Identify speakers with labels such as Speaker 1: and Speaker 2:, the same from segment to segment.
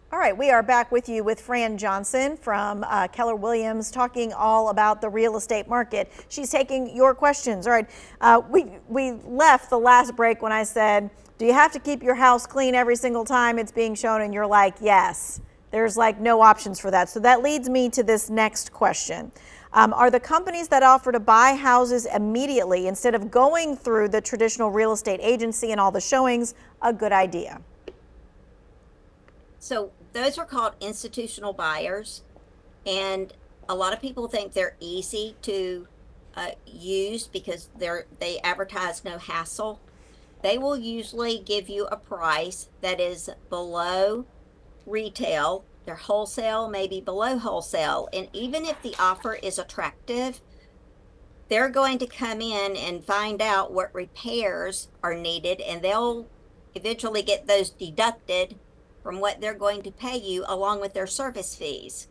Speaker 1: All right, we are back with you with Fran Johnson from Keller Williams, talking all about the real estate market. She's taking your questions. All right, we left the last break when I said, do you have to keep your house clean every single time it's being shown? And you're like, yes. There's like no options for that. So that leads me to this next question. Are the companies that offer to buy houses immediately instead of going through the traditional real estate agency and all the showings a good idea?
Speaker 2: So those are called institutional buyers, and a lot of people think they're easy to use because they advertise no hassle. They will usually give you a price that is below retail. Their wholesale may be below wholesale, and even if the offer is attractive, they're going to come in and find out what repairs are needed, and they'll eventually get those deducted from what they're going to pay you along with their service fees.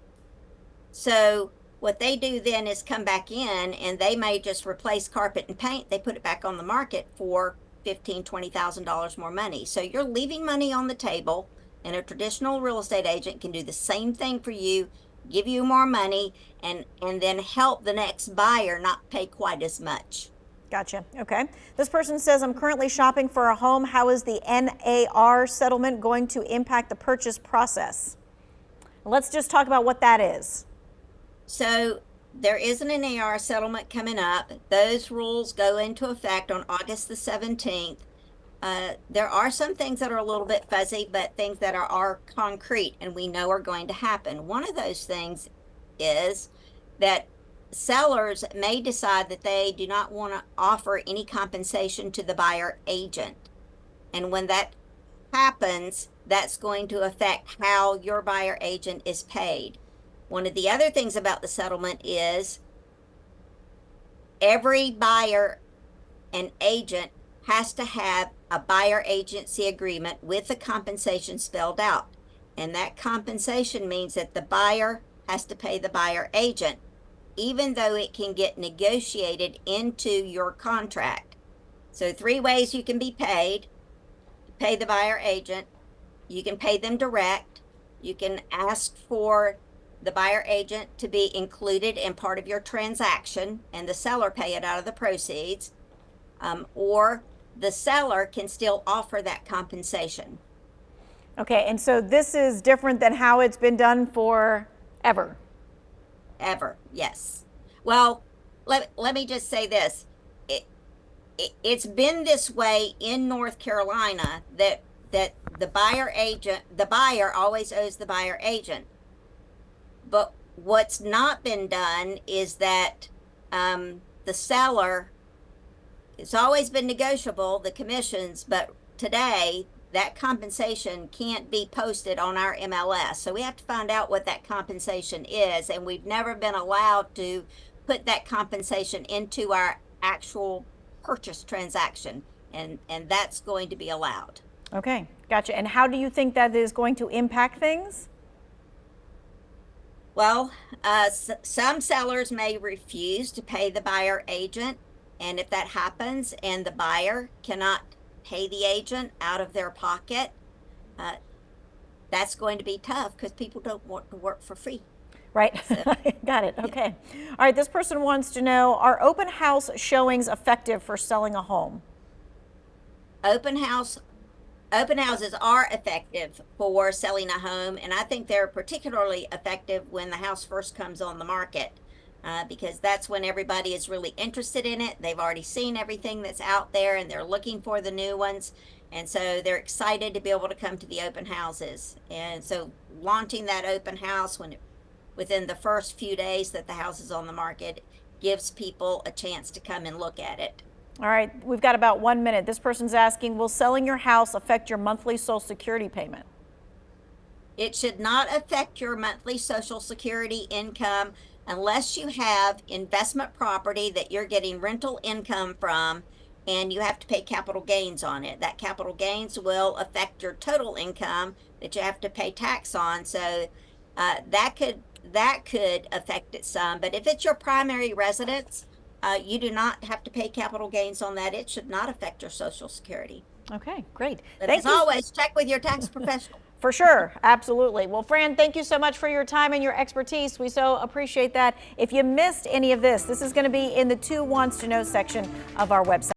Speaker 2: So what they do then is come back in and they may just replace carpet and paint. They put it back on the market for $15,000, $20,000 more money. So you're leaving money on the table, and a traditional real estate agent can do the same thing for you, give you more money, and then help the next buyer not pay quite as much.
Speaker 1: Gotcha. Okay. This person says, I'm currently shopping for a home. How is the NAR settlement going to impact the purchase process? Let's just talk about what that is.
Speaker 2: So there is an NAR settlement coming up. Those rules go into effect on August the 17th. There are some things that are a little bit fuzzy, but things that are concrete and we know are going to happen. One of those things is that sellers may decide that they do not want to offer any compensation to the buyer agent. And when that happens, that's going to affect how your buyer agent is paid. One of the other things about the settlement is every buyer and agent has to have a buyer agency agreement with the compensation spelled out. And that compensation means that the buyer has to pay the buyer agent, even though it can get negotiated into your contract. So 3 ways you can be paid. Pay the buyer agent, you can pay them direct, you can ask for the buyer agent to be included in part of your transaction and the seller pay it out of the proceeds, or the seller can still offer that compensation.
Speaker 1: Okay, and so this is different than how it's been done forever.
Speaker 2: Ever, yes. Well, let me just say this. It's been this way in North Carolina that the buyer always owes the buyer agent. But what's not been done is that the seller, it's always been negotiable, the commissions, but today that compensation can't be posted on our MLS. So we have to find out what that compensation is, and we've never been allowed to put that compensation into our actual purchase transaction, and that's going to be allowed.
Speaker 1: Okay, gotcha. And how do you think that is going to impact things?
Speaker 2: Well, some sellers may refuse to pay the buyer agent, and if that happens and the buyer cannot pay the agent out of their pocket, that's going to be tough because people don't want to work for free.
Speaker 1: Right. So, got it. Okay. Yeah. All right. This person wants to know, are open house showings effective for selling a home?
Speaker 2: Open houses are effective for selling a home, and I think they're particularly effective when the house first comes on the market, because that's when everybody is really interested in it. They've already seen everything that's out there and they're looking for the new ones, and so they're excited to be able to come to the open houses. And so launching that open house within the first few days that the house is on the market gives people a chance to come and look at it.
Speaker 1: All right, we've got about 1 minute. This person's asking, will selling your house affect your monthly Social Security payment?
Speaker 2: It should not affect your monthly Social Security income unless you have investment property that you're getting rental income from and you have to pay capital gains on it. That capital gains will affect your total income that you have to pay tax on. So that could affect it some. But if it's your primary residence, you do not have to pay capital gains on that. It should not affect your Social Security.
Speaker 1: Okay, great.
Speaker 2: But as always, check with your tax professional.
Speaker 1: For sure. Absolutely. Well, Fran, thank you so much for your time and your expertise. We so appreciate that. If you missed any of this, this is going to be in the 2 Wants to Know section of our website.